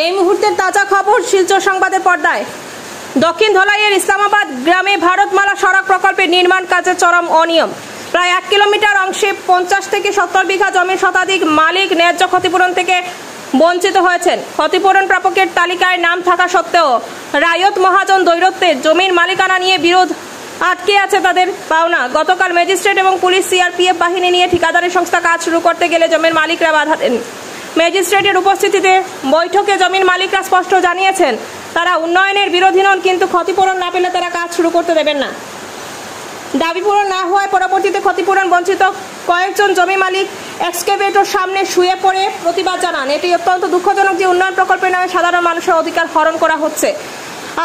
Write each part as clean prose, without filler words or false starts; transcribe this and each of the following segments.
এই মুহূর্তের তাজা খবর শিলচর সংবাদের পর্দায়। দক্ষিণ ধলাইয়ের ইসলামাবাদ গ্রামে ভারতমালা সড়ক প্রকল্পের নির্মাণ কাজে চরম অনিয়ম। প্রায় 1 কিলোমিটার অংশে 50 থেকে 70 বিঘা জমির শতাধিক মালিক ন্যায্য ক্ষতিপূরণ থেকে বঞ্চিত হয়েছেন। ক্ষতিপূরণ প্রাপকের তালিকায় নাম থাকা সত্ত্বেও রায়ত মহাজন দৈরত্যে জমির মালিকানা নিয়ে বিরোধ আটকে আছে তাদের পাওনা। গতকাল ম্যাজিস্ট্রেট এবং পুলিশ সিআরপিএফ বাহিনী নিয়ে ঠিকাদারি সংস্থা কাজ শুরু করতে গেলে জমির মালিকরা বাধা দেন। ম্যাজিস্ট্রেটের উপস্থিতিতে বৈঠকে জমির মালিকরা স্পষ্ট জানিয়েছেন তারা উন্নয়নের বিরোধী নন, কিন্তু ক্ষতিপূরণ না পেলে তারা কাজ শুরু করতে দেবেন না। দাবি পূরণ না হওয়ায় পরবর্তীতে ক্ষতিপূরণ বঞ্চিত কয়েকজন জমি মালিক এক্সকেভেটর সামনে শুয়ে পড়ে প্রতিবাদ জানান। এটি অত্যন্ত দুঃখজনক যে উন্নয়ন প্রকল্পের নামে সাধারণ মানুষের অধিকার হরণ করা হচ্ছে।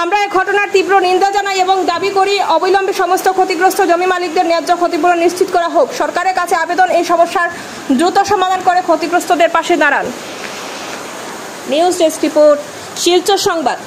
আমরা এই ঘটনার তীব্র নিন্দা জানাই এবং দাবি করি অবিলম্বে সমস্ত ক্ষতিগ্রস্ত জমি মালিকদের ন্যায্য ক্ষতিপূরণ নিশ্চিত করা হোক। সরকারের কাছে আবেদন এই সমস্যার দ্রুত সমাধান করে ক্ষতিগ্রস্তদের পাশে দাঁড়ান। নিউজ ডেস্ক রিপোর্ট, শিলচর সংবাদ।